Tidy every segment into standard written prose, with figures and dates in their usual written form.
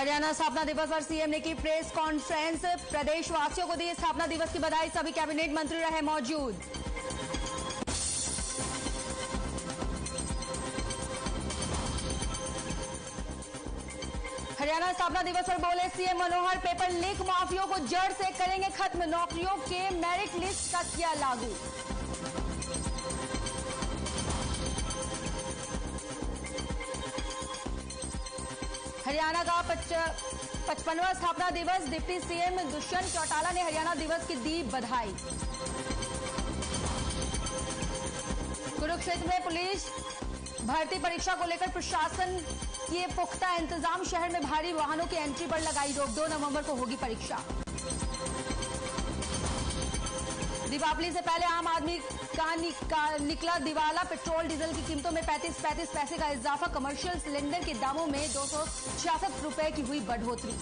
हरियाणा स्थापना दिवस पर सीएम ने की प्रेस कॉन्फ्रेंस, प्रदेशवासियों को दी स्थापना दिवस की बधाई, सभी कैबिनेट मंत्री रहे मौजूद। हरियाणा स्थापना दिवस पर बोले सीएम मनोहर, पेपर लीक माफियों को जड़ से करेंगे खत्म, नौकरियों के मेरिट लिस्ट का किया लागू। हरियाणा का 55वां स्थापना दिवस, डिप्टी सीएम दुष्यंत चौटाला ने हरियाणा दिवस की दी बधाई। कुरुक्षेत्र में पुलिस भर्ती परीक्षा को लेकर प्रशासन किए पुख्ता इंतजाम, शहर में भारी वाहनों की एंट्री पर लगाई रोक, 2 नवंबर को होगी परीक्षा। दीपावली से पहले आम आदमी का निकला दिवाला, पेट्रोल डीजल की कीमतों में 35 पैसे का इजाफा, कमर्शियल सिलेंडर के दामों में 266 रुपए की हुई बढ़ोतरी।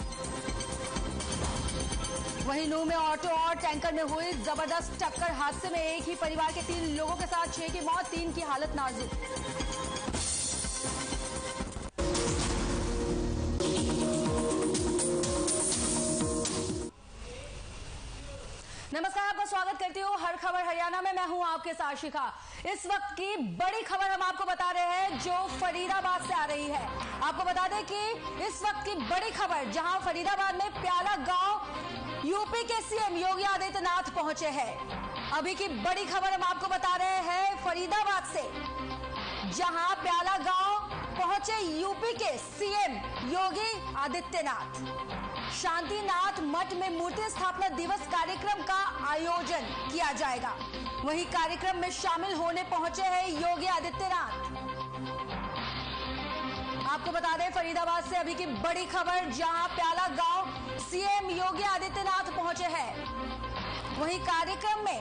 वहीं नूंह में ऑटो और टैंकर में हुई जबरदस्त टक्कर, हादसे में एक ही परिवार के 3 लोगों के साथ 6 की मौत, 3 की हालत नाजुक। नमस्कार, आपका स्वागत करती हूँ हर खबर हरियाणा में। मैं हूँ आपके साथ शिखा। इस वक्त की बड़ी खबर हम आपको बता रहे हैं जो फरीदाबाद से आ रही है। आपको बता दें कि इस वक्त की बड़ी खबर, जहां फरीदाबाद में प्याला गांव यूपी के सीएम योगी आदित्यनाथ पहुंचे हैं। अभी की बड़ी खबर हम आपको बता रहे हैं फरीदाबाद से, जहां प्याला गांव पहुंचे यूपी के सीएम योगी आदित्यनाथ। शांतिनाथ मठ में मूर्ति स्थापना दिवस कार्यक्रम का आयोजन किया जाएगा। वहीं कार्यक्रम में शामिल होने पहुंचे हैं योगी आदित्यनाथ। आपको बता दें फरीदाबाद से अभी की बड़ी खबर, जहां प्याला गांव सीएम योगी आदित्यनाथ पहुंचे हैं। वहीं कार्यक्रम में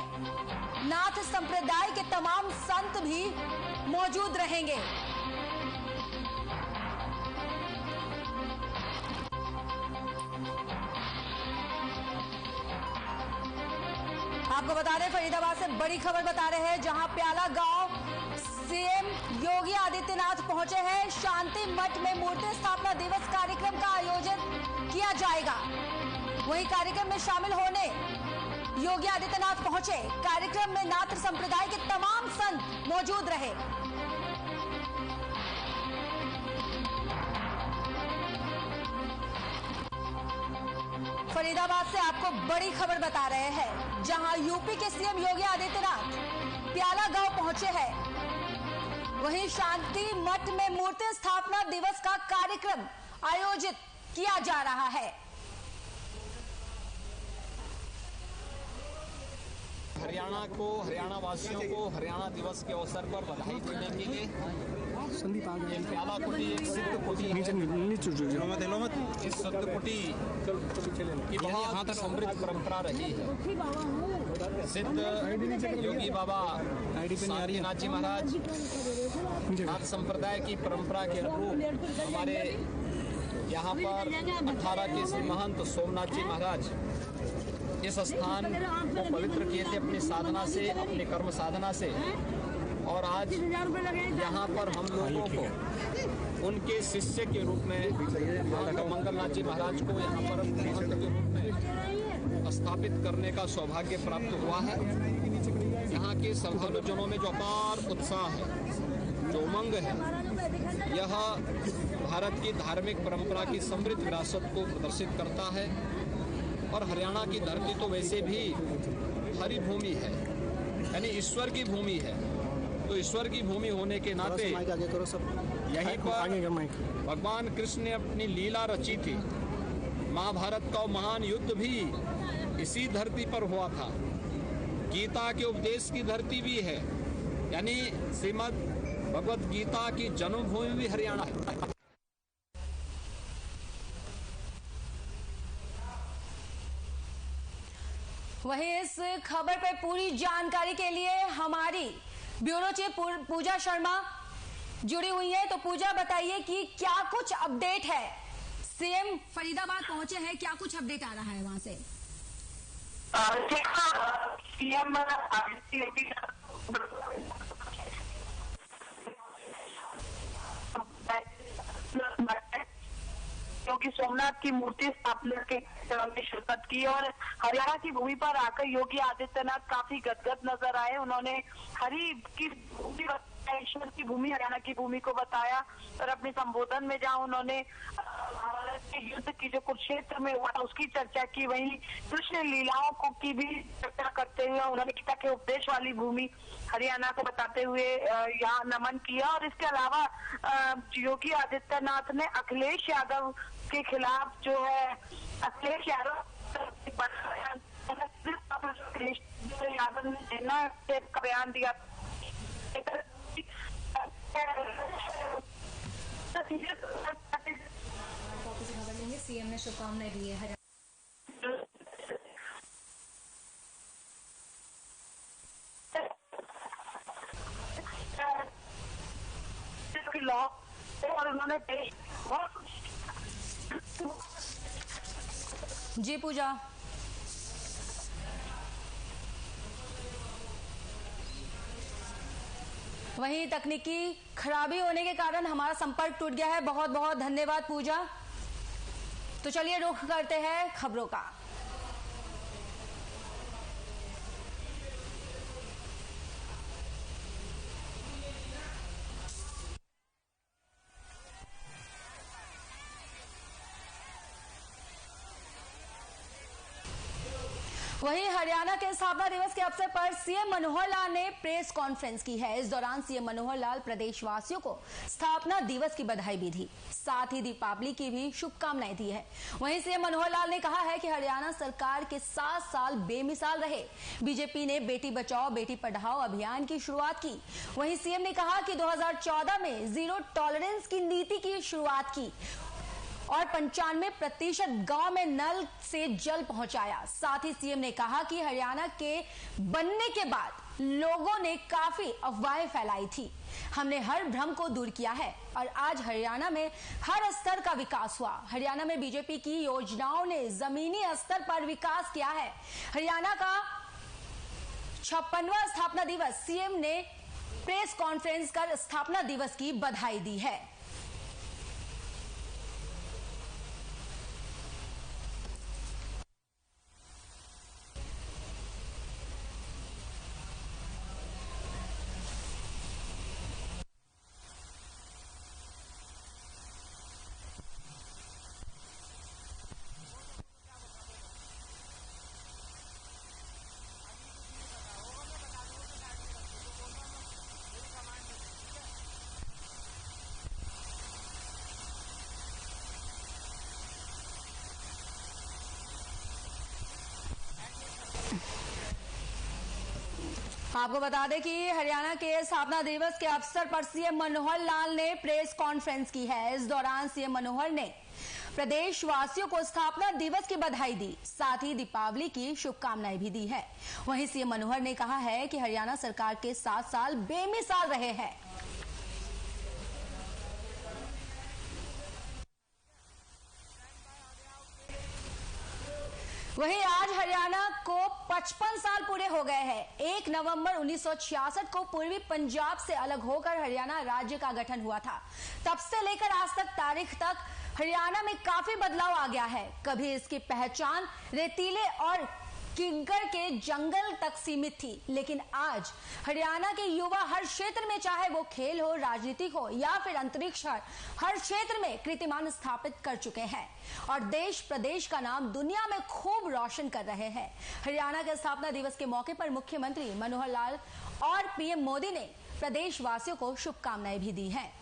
नाथ संप्रदाय के तमाम संत भी मौजूद रहेंगे। आपको बता रहे फरीदाबाद से बड़ी खबर बता रहे हैं, जहां प्याला गांव सीएम योगी आदित्यनाथ पहुंचे हैं। शांति मठ में मूर्ति स्थापना दिवस कार्यक्रम का आयोजन किया जाएगा। वहीं कार्यक्रम में शामिल होने योगी आदित्यनाथ पहुंचे। कार्यक्रम में नाथ संप्रदाय के तमाम संत मौजूद रहे। फरीदाबाद से आपको बड़ी खबर बता रहे हैं, जहां यूपी के सीएम योगी आदित्यनाथ प्याला गांव पहुंचे हैं। वहीं शांति मठ में मूर्ति स्थापना दिवस का कार्यक्रम आयोजित किया जा रहा है। हरियाणा को, हरियाणा वासियों को हरियाणा दिवस के अवसर पर बधाई देने के लिए ये प्याला कुटी एक सिद्ध कुटी है। इस सिद्ध कुटी की बहुत समृद्ध परंपरा रही है। सिद्ध योगी बाबा शांतिनाथ जी महाराज नाथ संप्रदाय की परंपरा के अनुरूप हमारे यहाँ पर 18 के श्री महंत सोमनाथ जी महाराज इस स्थान को पवित्र किए थे अपनी साधना से, अपनी कर्म साधना से। और आज यहाँ पर हम लोगों को उनके शिष्य के रूप में मंगलनाथ जी महाराज को यहाँ पर महंत के रूप में स्थापित करने का सौभाग्य प्राप्त हुआ है। यहाँ के श्रद्धालुजनों में जो अपार उत्साह है, जो उमंग है, यह भारत की धार्मिक परंपरा की समृद्ध विरासत को प्रदर्शित करता है। और हरियाणा की धरती तो वैसे भी हरी भूमि है, यानी ईश्वर की भूमि है। तो ईश्वर की भूमि होने के नाते यहीं पर भगवान कृष्ण ने अपनी लीला रची थी। महाभारत का महान युद्ध भी इसी धरती पर हुआ था। गीता के उपदेश की धरती भी है, यानी श्रीमद् भगवत गीता की जन्मभूमि भी हरियाणा है। वहीं इस खबर पर पूरी जानकारी के लिए हमारी ब्यूरो चीफ पूजा शर्मा जुड़ी हुई है। तो पूजा बताइए कि क्या कुछ अपडेट है। सीएम फरीदाबाद पहुंचे हैं, क्या कुछ अपडेट आ रहा है वहां से? सीएम योगी सोमनाथ की मूर्ति स्थापना के में शिरकत की और हरियाणा की भूमि पर आकर योगी आदित्यनाथ काफी गदगद नजर आए। उन्होंने हरि की भूमि, ईश्वर की भूमि, हरियाणा की भूमि को बताया और अपने संबोधन में जहां उन्होंने भारत के युद्ध की जो कुरुक्षेत्र में हुआ उसकी चर्चा की, वहीं कृष्ण लीलाओं को की भी चर्चा करते हुए उन्होंने गीता के उपदेश वाली भूमि हरियाणा को बताते हुए यहाँ नमन किया। और इसके अलावा योगी आदित्यनाथ ने अखिलेश यादव के खिलाफ जो है अखिलेश यादव यादव ने सेना का बयान दिया। सीएम ने शुभकामनाएं दी है। और उन्होंने जी पूजा, वहीं तकनीकी खराबी होने के कारण हमारा संपर्क टूट गया है। बहुत बहुत धन्यवाद पूजा। तो चलिए रुख करते हैं खबरों का। वहीं हरियाणा के स्थापना दिवस के अवसर पर सीएम मनोहर लाल ने प्रेस कॉन्फ्रेंस की है। इस दौरान सीएम मनोहर लाल प्रदेशवासियों को स्थापना दिवस की बधाई भी दी, साथ ही दीपावली की भी शुभकामनाएं दी है। वहीं सीएम मनोहर लाल ने कहा है कि हरियाणा सरकार के 7 साल बेमिसाल रहे। बीजेपी ने बेटी बचाओ बेटी पढ़ाओ अभियान की शुरुआत की। वहीं सीएम ने कहा कि 2014 में जीरो टॉलरेंस की नीति की शुरुआत की और 95% गांव में नल से जल पहुंचाया। साथ ही सीएम ने कहा कि हरियाणा के बनने के बाद लोगों ने काफी अफवाहें फैलाई थी, हमने हर भ्रम को दूर किया है और आज हरियाणा में हर स्तर का विकास हुआ। हरियाणा में बीजेपी की योजनाओं ने जमीनी स्तर पर विकास किया है। हरियाणा का 56वां स्थापना दिवस, सीएम ने प्रेस कॉन्फ्रेंस कर स्थापना दिवस की बधाई दी है। आपको बता दें कि हरियाणा के स्थापना दिवस के अवसर पर सीएम मनोहर लाल ने प्रेस कॉन्फ्रेंस की है। इस दौरान सीएम मनोहर ने प्रदेशवासियों को स्थापना दिवस की बधाई दी, साथ ही दीपावली की शुभकामनाएं भी दी है। वहीं सीएम मनोहर ने कहा है कि हरियाणा सरकार के 7 साल बेमिसाल रहे हैं। वहीं आज हरियाणा को 55 साल पूरे हो गए हैं। 1 नवंबर 1966 को पूर्वी पंजाब से अलग होकर हरियाणा राज्य का गठन हुआ था। तब से लेकर आज तक तारीख तक हरियाणा में काफी बदलाव आ गया है। कभी इसकी पहचान रेतीले और किंकर के जंगल तक सीमित थी, लेकिन आज हरियाणा के युवा हर क्षेत्र में, चाहे वो खेल हो, राजनीति हो या फिर अंतरिक्ष, हर क्षेत्र में कीर्तिमान स्थापित कर चुके हैं और देश प्रदेश का नाम दुनिया में खूब रोशन कर रहे हैं। हरियाणा के स्थापना दिवस के मौके पर मुख्यमंत्री मनोहर लाल और पीएम मोदी ने प्रदेशवासियों को शुभकामनाएं भी दी हैं।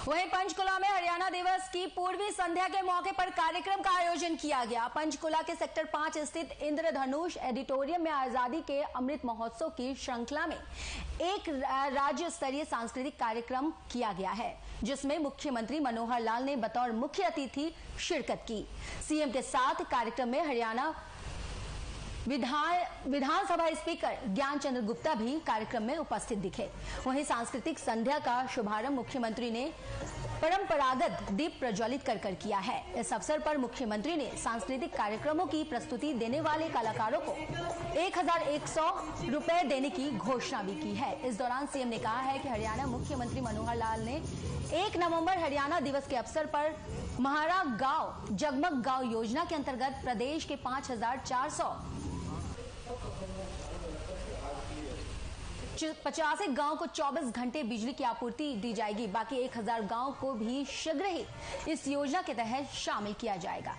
वहीं पंचकुला में हरियाणा दिवस की पूर्वी संध्या के मौके पर कार्यक्रम का आयोजन किया गया। पंचकुला के सेक्टर 5 स्थित इंद्रधनुष एडिटोरियम में आजादी के अमृत महोत्सव की श्रृंखला में एक राज्य स्तरीय सांस्कृतिक कार्यक्रम किया गया है, जिसमें मुख्यमंत्री मनोहर लाल ने बतौर मुख्य अतिथि शिरकत की। सीएम के साथ कार्यक्रम में हरियाणा विधानसभा स्पीकर ज्ञान चंद्र गुप्ता भी कार्यक्रम में उपस्थित दिखे। वहीं सांस्कृतिक संध्या का शुभारंभ मुख्यमंत्री ने परंपरागत दीप प्रज्वलित कर किया है। इस अवसर पर मुख्यमंत्री ने सांस्कृतिक कार्यक्रमों की प्रस्तुति देने वाले कलाकारों को 1100 रुपए देने की घोषणा भी की है। इस दौरान सीएम ने कहा है कि हरियाणा मुख्यमंत्री मनोहर लाल ने 1 नवंबर हरियाणा दिवस के अवसर पर महारा गांव जगमग गांव योजना के अंतर्गत प्रदेश के 5,485 गांव को 24 घंटे बिजली की आपूर्ति दी जाएगी। बाकी 1000 गांव को भी शीघ्र ही इस योजना के तहत शामिल किया जाएगा।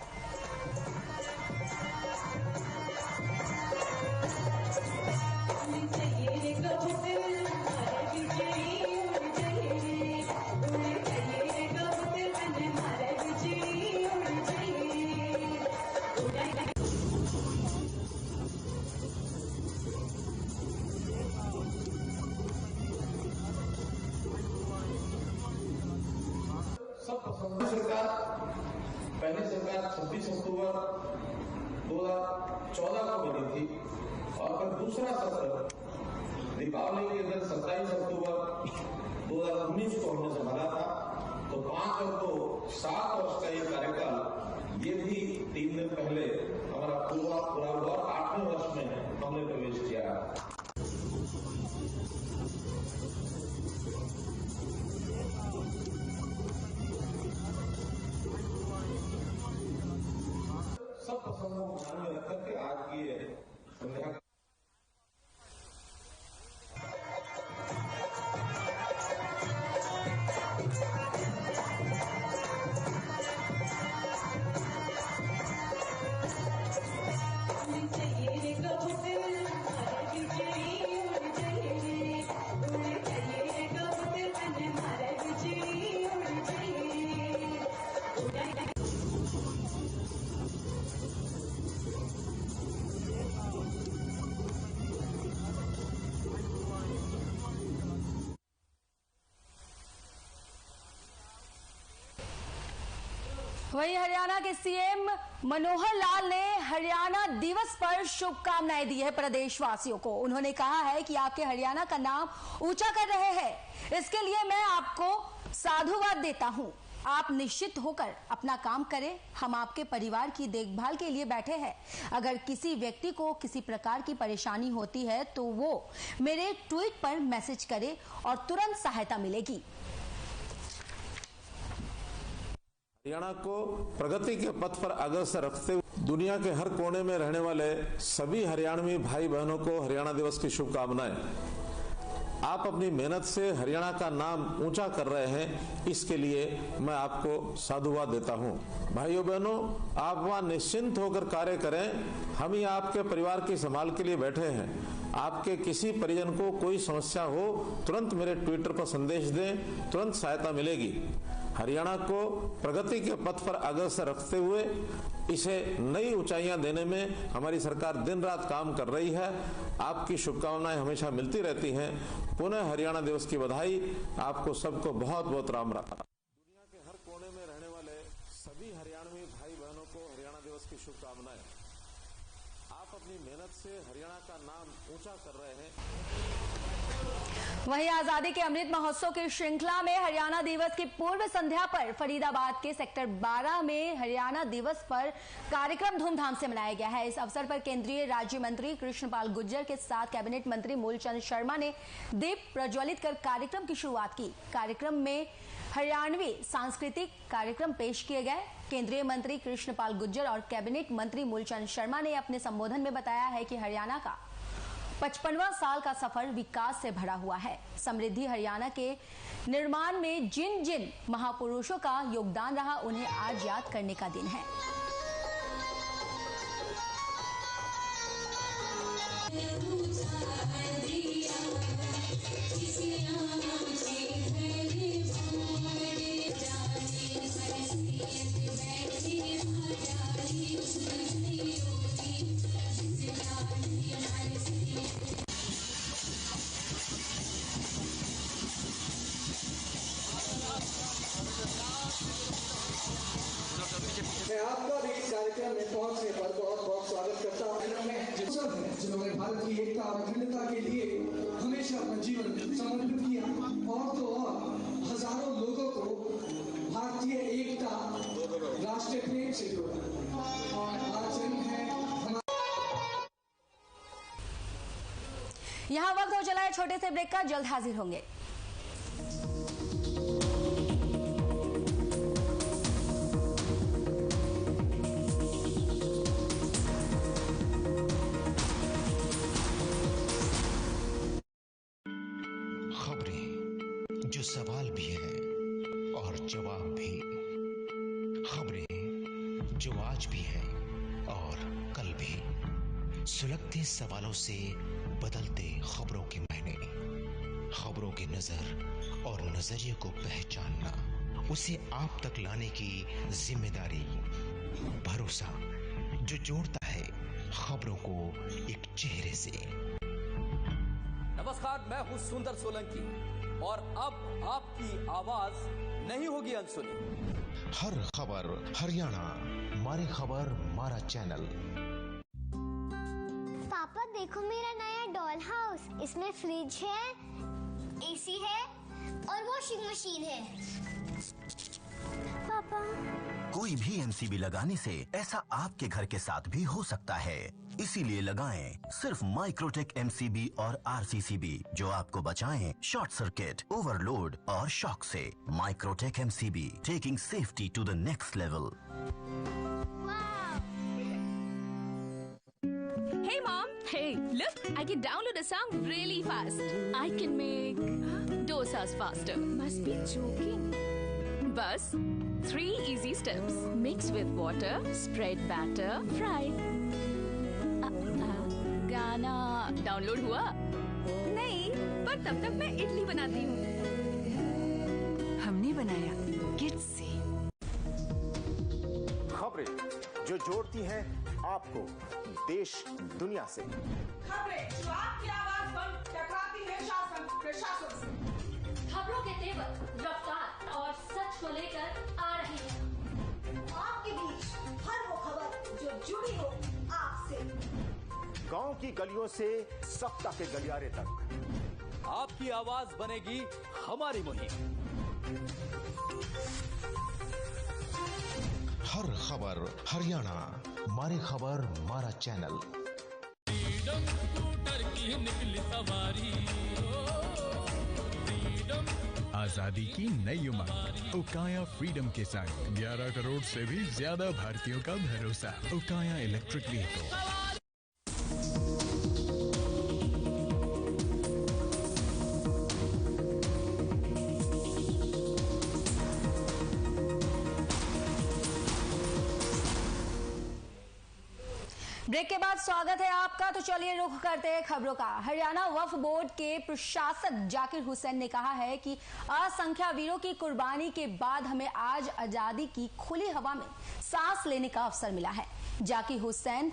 सरकार पहली सरकार 26 अक्टूबर 2014 को बनी थी और फिर दूसरा सत्र दीपावली के दिन 27 अक्टूबर 2019 को हमने संभाला था। तो 5 और 2 7 वर्ष का ये कार्यकाल, ये भी 3 दिन पहले हमारा पूरा हुआ। 8वें वर्ष में हमने प्रवेश किया। सब प्रसंगों को ध्यान में रखकर के आज की संध्या वहीं हरियाणा के सीएम मनोहर लाल ने हरियाणा दिवस पर शुभकामनाएं दी है प्रदेशवासियों को। उन्होंने कहा है कि आपके हरियाणा का नाम ऊंचा कर रहे हैं, इसके लिए मैं आपको साधुवाद देता हूं। आप निश्चित होकर अपना काम करें, हम आपके परिवार की देखभाल के लिए बैठे हैं। अगर किसी व्यक्ति को किसी प्रकार की परेशानी होती है तो वो मेरे ट्वीट पर मैसेज करे और तुरंत सहायता मिलेगी। हरियाणा को प्रगति के पथ पर अग्रसर रखते हुए दुनिया के हर कोने में रहने वाले सभी हरियाणवी भाई बहनों को हरियाणा दिवस की शुभकामनाएं। आप अपनी मेहनत से हरियाणा का नाम ऊंचा कर रहे हैं, इसके लिए मैं आपको साधुवाद देता हूं। भाइयों बहनों, आप वहां निश्चिंत होकर कार्य करें, हम ही आपके परिवार की संभाल के लिए बैठे हैं। आपके किसी परिजन को कोई समस्या हो, तुरंत मेरे ट्विटर पर संदेश दें, तुरंत सहायता मिलेगी। हरियाणा को प्रगति के पथ पर अग्रसर रखते हुए इसे नई ऊंचाइयां देने में हमारी सरकार दिन रात काम कर रही है। आपकी शुभकामनाएं हमेशा मिलती रहती हैं। पुनः हरियाणा दिवस की बधाई। आपको सबको बहुत बहुत राम राम। दुनिया के हर कोने में रहने वाले सभी हरियाणवी भाई बहनों को हरियाणा दिवस की शुभकामनाएं। आप अपनी मेहनत से हरियाणा का नाम ऊंचा कर रहे हैं। वहीं आजादी के अमृत महोत्सव की श्रृंखला में हरियाणा दिवस की पूर्व संध्या पर फरीदाबाद के सेक्टर 12 में हरियाणा दिवस पर कार्यक्रम धूमधाम से मनाया गया है। इस अवसर पर केंद्रीय राज्य मंत्री कृष्णपाल गुर्जर के साथ कैबिनेट मंत्री मूलचंद शर्मा ने दीप प्रज्वलित कर कार्यक्रम की शुरुआत की। कार्यक्रम में हरियाणवी सांस्कृतिक कार्यक्रम पेश किए गए। केंद्रीय मंत्री कृष्णपाल गुर्जर और कैबिनेट मंत्री मूलचंद शर्मा ने अपने संबोधन में बताया है कि हरियाणा का 55वां साल का सफर विकास से भरा हुआ है। समृद्धि हरियाणा के निर्माण में जिन जिन महापुरुषों का योगदान रहा, उन्हें आज याद करने का दिन है। मैं आपका भी इस कार्यक्रम कार्यक्रम में पहुंचने पर बहुत बहुत स्वागत करता हूं। जिन्होंने भारत की एकता और अखंडता के लिए हमेशा अपना जीवन समर्पित किया और तो और हजारों लोगों को भारतीय एकता राष्ट्रीय प्रेम से जोड़ा। यहाँ वक्त हो चला है छोटे से ब्रेक का, जल्द हाजिर होंगे। खबरें जो सवाल भी है और जवाब भी, खबरें जो आज भी है और कल भी, सुलगते सवालों से बदलते खबरों के मायने, खबरों की नजर और नजरिए को पहचानना, उसे आप तक लाने की जिम्मेदारी, भरोसा जो जोड़ता है खबरों को एक चेहरे से। नमस्कार, मैं हूं सुंदर सोलंकी और अब आपकी आवाज नहीं होगी अनसुनी। हर खबर हरियाणा, मारी खबर मारा चैनल। पापा देखो मेरा नया डॉल हाउस, इसमें फ्रिज है, एसी है और वॉशिंग मशीन है। पापा, कोई भी एमसीबी लगाने से ऐसा आपके घर के साथ भी हो सकता है, इसीलिए लगाएं सिर्फ माइक्रोटेक एमसीबी और आरसीसीबी जो आपको बचाएं शॉर्ट सर्किट, ओवरलोड और शॉक से। Microtek MCB, taking safety to the next level. Hey mom, hey, look, I can download a song really fast. I can make dosas faster. Must be joking. Bus, 3 easy steps. Mix with water, spread batter, fry. गाना download हुआ? नहीं, पर तब तक मैं इडली बनाती हूँ। हमने बनाया किड्स से। खबरें जो जोड़ती हैं आपको देश दुनिया से। खबरें जो आपकी आवाज पर टकराती है शासन प्रशासन से। खबरों के तेवर, रफ्तार और सच को लेकर आ रहे हैं आपके बीच। हर वो खबर जो जुड़ी हो आपसे। गांव की गलियों से सप्ताह के गलियारे तक आपकी आवाज बनेगी हमारी मुहिम। हर खबर हरियाणा, मारी खबर मारा चैनल। स्कूटर की निकली सवारी, आजादी की नई उमंग उकाया फ्रीडम के संग 11 करोड़ से भी ज्यादा भारतीयों का भरोसा। उकाया इलेक्ट्रिक व्हीकल। ब्रेक के बाद स्वागत है आपका। तो चलिए रुख करते हैं खबरों का। हरियाणा वक्फ बोर्ड के प्रशासक जाकिर हुसैन ने कहा है कि असंख्य वीरों की कुर्बानी के बाद हमें आज आजादी की खुली हवा में सांस लेने का अवसर मिला है। जाकिर हुसैन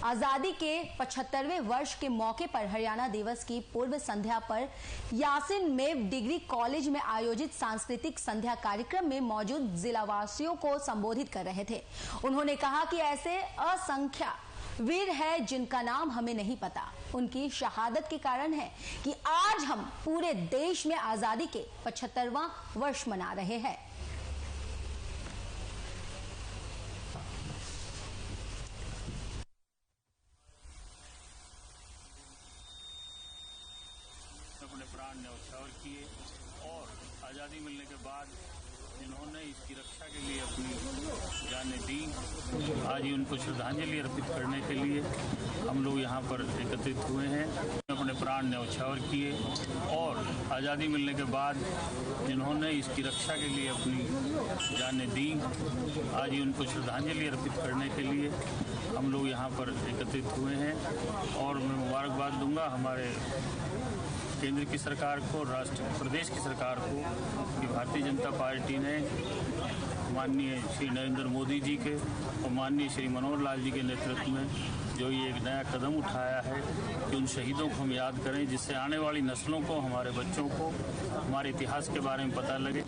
आजादी के 75वें वर्ष के मौके पर हरियाणा दिवस की पूर्व संध्या पर यासिन मेव डिग्री कॉलेज में आयोजित सांस्कृतिक संध्या कार्यक्रम में मौजूद जिलावासियों को संबोधित कर रहे थे। उन्होंने कहा कि ऐसे असंख्य वीर है जिनका नाम हमें नहीं पता। उनकी शहादत के कारण है कि आज हम पूरे देश में आजादी के 75वां वर्ष मना रहे हैं। अपने प्राण न्यौछावर किए और आजादी मिलने के बाद जिन्होंने इसकी रक्षा के लिए अपनी जानें दी, आज ही उनको श्रद्धांजलि अर्पित करने के लिए हम लोग यहाँ पर एकत्रित हुए हैं। अपने प्राण न्यौछावर किए और आज़ादी मिलने के बाद जिन्होंने इसकी रक्षा के लिए अपनी जानें दी, आज ही उनको श्रद्धांजलि अर्पित करने के लिए हम लोग यहाँ पर एकत्रित हुए हैं। और मैं मुबारकबाद दूंगा हमारे केंद्र की सरकार को, प्रदेश की सरकार को कि भारतीय जनता पार्टी ने माननीय श्री नरेंद्र मोदी जी के और माननीय श्री मनोहर लाल जी के नेतृत्व में जो ये एक नया कदम उठाया है कि उन शहीदों को हम याद करें, जिससे आने वाली नस्लों को, हमारे बच्चों को हमारे इतिहास के बारे में पता लगे।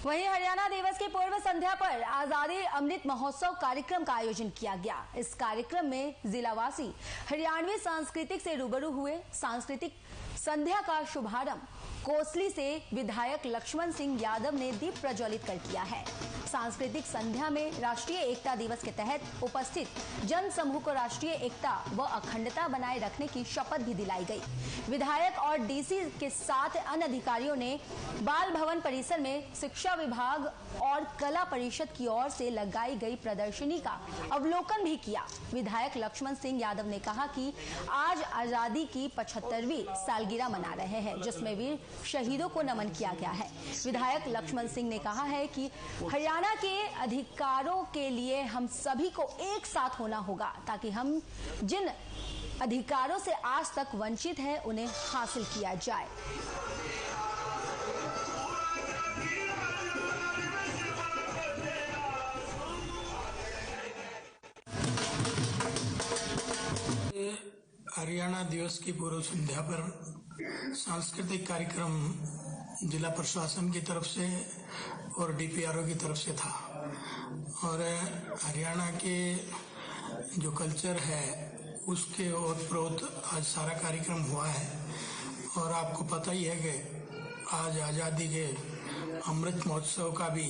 वहीं हरियाणा दिवस की पूर्व संध्या पर आजादी अमृत महोत्सव कार्यक्रम का आयोजन किया गया। इस कार्यक्रम में जिलावासी हरियाणवी सांस्कृतिक से रूबरू हुए। सांस्कृतिक संध्या का शुभारंभ कोसली से विधायक लक्ष्मण सिंह यादव ने दीप प्रज्वलित कर किया है। सांस्कृतिक संध्या में राष्ट्रीय एकता दिवस के तहत उपस्थित जन समूह को राष्ट्रीय एकता व अखंडता बनाए रखने की शपथ भी दिलाई गई। विधायक और डीसी के साथ अन्य अधिकारियों ने बाल भवन परिसर में शिक्षा विभाग और कला परिषद की ओर से लगाई गई प्रदर्शनी का अवलोकन भी किया। विधायक लक्ष्मण सिंह यादव ने कहा कि आज आजादी की 75वीं सालगिरह मना रहे हैं, जिसमें वीर शहीदों को नमन किया गया है। विधायक लक्ष्मण सिंह ने कहा है कि हरियाणा के अधिकारों के लिए हम सभी को एक साथ होना होगा, ताकि हम जिन अधिकारों से आज तक वंचित हैं उन्हें हासिल किया जाए। हरियाणा दिवस की पूर्व संध्या पर सांस्कृतिक कार्यक्रम जिला प्रशासन की तरफ से और डीपीआरओ की तरफ से था। और हरियाणा के जो कल्चर है उसके ओतप्रोत आज सारा कार्यक्रम हुआ है। और आपको पता ही है कि आज आज़ादी के अमृत महोत्सव का भी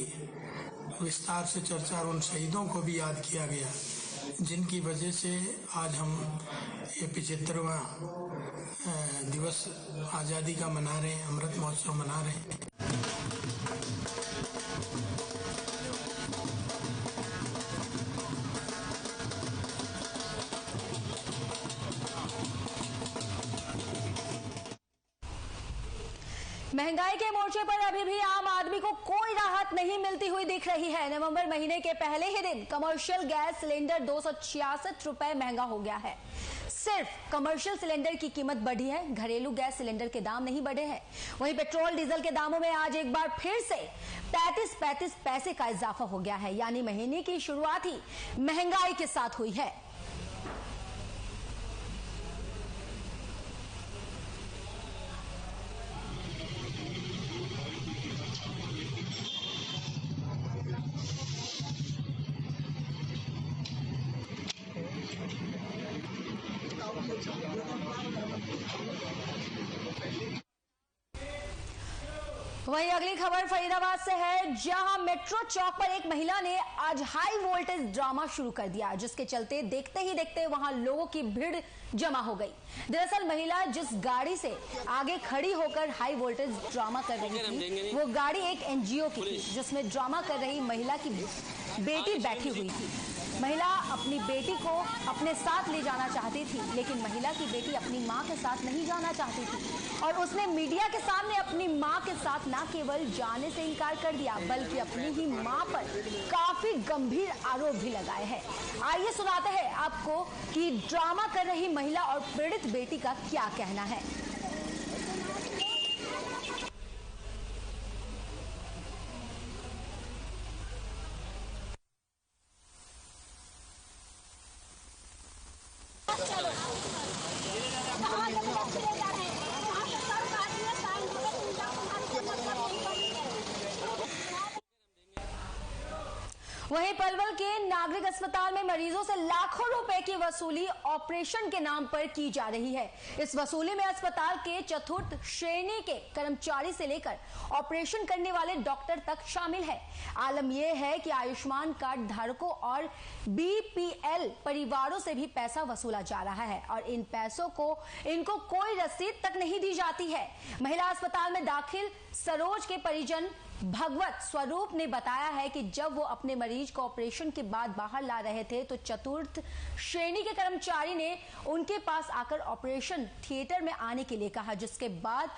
विस्तार से चर्चा और उन शहीदों को भी याद किया गया, जिनकी वजह से आज हम ये 75वां दिवस आज़ादी का मना रहे हैं, अमृत महोत्सव मना रहे हैं। महंगाई के मोर्चे पर अभी भी आम आदमी को कोई राहत नहीं मिलती हुई दिख रही है। नवंबर महीने के पहले ही दिन कमर्शियल गैस सिलेंडर 266 रुपए महंगा हो गया है। सिर्फ कमर्शियल सिलेंडर की कीमत बढ़ी है, घरेलू गैस सिलेंडर के दाम नहीं बढ़े हैं। वहीं पेट्रोल डीजल के दामों में आज एक बार फिर से 35 पैसे का इजाफा हो गया है, यानी महीने की शुरुआत ही महंगाई के साथ हुई है। वहीं अगली खबर फरीदाबाद से है, जहां मेट्रो चौक पर एक महिला ने आज हाई वोल्टेज ड्रामा शुरू कर दिया, जिसके चलते देखते ही देखते वहां लोगों की भीड़ जमा हो गई। दरअसल महिला जिस गाड़ी से आगे खड़ी होकर हाई वोल्टेज ड्रामा कर रही थी, वो गाड़ी एक एनजीओ की थी, जिसमें ड्रामा कर रही महिला की बेटी बैठी हुई थी। महिला अपनी बेटी को अपने साथ ले जाना चाहती थी, लेकिन महिला की बेटी अपनी मां के साथ नहीं जाना चाहती थी और उसने मीडिया के सामने अपनी मां के साथ न केवल जाने से इनकार कर दिया, बल्कि अपनी ही मां पर काफी गंभीर आरोप भी लगाए हैं। आइए सुनाते हैं आपको कि ड्रामा कर रही महिला और पीड़ित बेटी का क्या कहना है। वहीं पलवल के नागरिक अस्पताल में मरीजों से लाखों रुपए की वसूली ऑपरेशन के नाम पर की जा रही है। इस वसूली में अस्पताल के चतुर्थ श्रेणी के कर्मचारी से लेकर ऑपरेशन करने वाले डॉक्टर तक शामिल है। आलम यह है कि आयुष्मान कार्ड धारकों और बीपीएल परिवारों से भी पैसा वसूला जा रहा है और इन पैसों को इनको कोई रसीद तक नहीं दी जाती है। महिला अस्पताल में दाखिल सरोज के परिजन भगवत स्वरूप ने बताया है कि जब वो अपने मरीज को ऑपरेशन के बाद बाहर ला रहे थे तो चतुर्थ श्रेणी के कर्मचारी ने उनके पास आकर ऑपरेशन थिएटर में आने के लिए कहा, जिसके बाद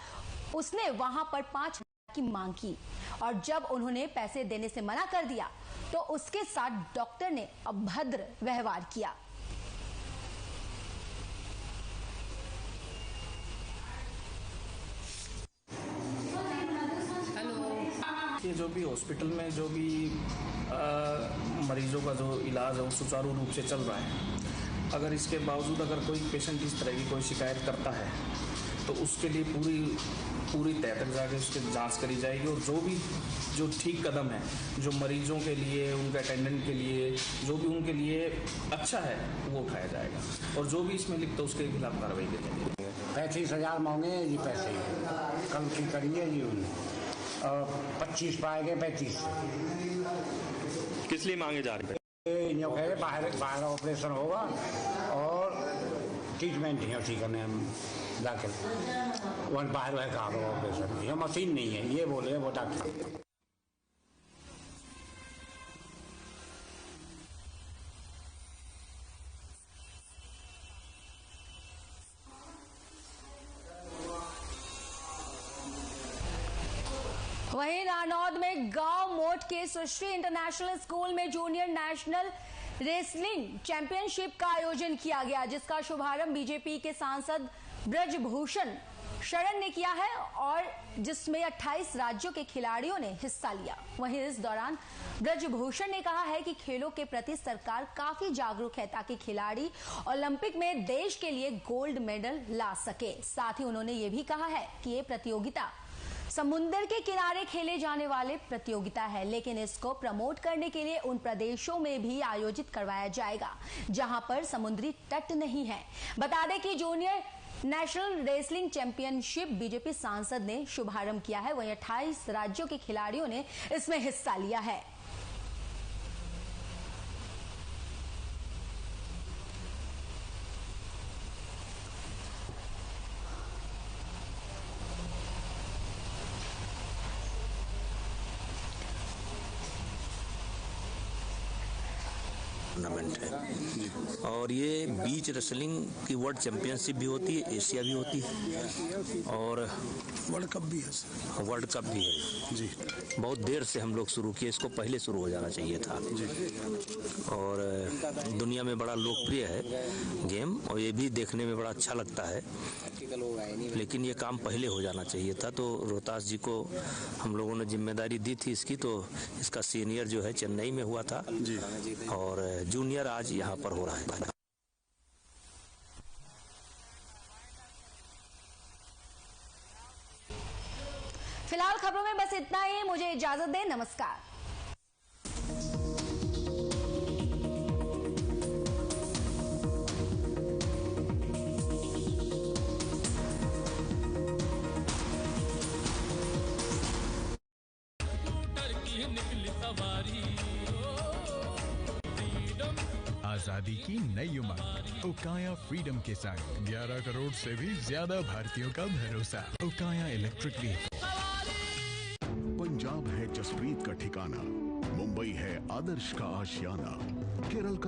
उसने वहां पर 5 की मांग की और जब उन्होंने पैसे देने से मना कर दिया तो उसके साथ डॉक्टर ने अभद्र व्यवहार किया। ये जो भी हॉस्पिटल में जो भी मरीजों का जो इलाज है वो सुचारू रूप से चल रहा है। अगर इसके बावजूद अगर कोई पेशेंट इस तरह की कोई शिकायत करता है तो उसके लिए पूरी तय तक जाके उसकी जांच करी जाएगी और जो ठीक कदम है, जो मरीजों के लिए, उनके अटेंडेंट के लिए, जो भी उनके लिए अच्छा है वो उठाया जाएगा और जो भी इसमें लिखता है उसके खिलाफ कार्रवाई की जाएगी। 35,000 मांगे हैं जी पैसे, कल की करिए जी उन्हें, और 25 पाए गए 35। किस लिए मांगे जा रहे हैं? बाहर ऑपरेशन होगा और ट्रीटमेंट है उसी करने हम दाखिल, वन बाहर है कहा ऑपरेशन, ये मशीन नहीं है ये बोले वो डॉक्टर। वहीं नारनौद में गांव मोट के सृष्टि इंटरनेशनल स्कूल में जूनियर नेशनल रेसलिंग चैंपियनशिप का आयोजन किया गया, जिसका शुभारंभ बीजेपी के सांसद ब्रजभूषण शरण ने किया है और जिसमें 28 राज्यों के खिलाड़ियों ने हिस्सा लिया। वहीं इस दौरान ब्रजभूषण ने कहा है कि खेलों के प्रति सरकार काफी जागरूक है ताकि खिलाड़ी ओलंपिक में देश के लिए गोल्ड मेडल ला सके। साथ ही उन्होंने ये भी कहा है कि ये प्रतियोगिता समुद्र के किनारे खेले जाने वाले प्रतियोगिता है, लेकिन इसको प्रमोट करने के लिए उन प्रदेशों में भी आयोजित करवाया जाएगा जहां पर समुद्री तट नहीं है। बता दें कि junior national wrestling championship BJP सांसद ने शुभारंभ किया है, वहीं 28 राज्यों के खिलाड़ियों ने इसमें हिस्सा लिया है। टूर्नामेंट है और ये बीच रेसलिंग की वर्ल्ड चैंपियनशिप भी होती है, एशिया भी होती है और वर्ल्ड कप भी है। वर्ल्ड कप भी है जी। बहुत देर से हम लोग शुरू किए, इसको पहले शुरू हो जाना चाहिए था जी। और दुनिया में बड़ा लोकप्रिय है गेम और ये भी देखने में बड़ा अच्छा लगता है, लेकिन ये काम पहले हो जाना चाहिए था। तो रोहतास जी को हम लोगों ने जिम्मेदारी दी थी इसकी, तो इसका सीनियर जो है चेन्नई में हुआ था जी। और जूनियर आज यहाँ पर हो रहा है। फिलहाल खबरों में बस इतना ही, मुझे इजाजत दें, नमस्कार। आजादी की नई उमंग उकाया फ्रीडम के संग 11 करोड़ से भी ज्यादा भारतीयों का भरोसा। उकाया इलेक्ट्रिक व्हीकल। पंजाब है जसप्रीत का ठिकाना, मुंबई है आदर्श का आशियाना, केरल का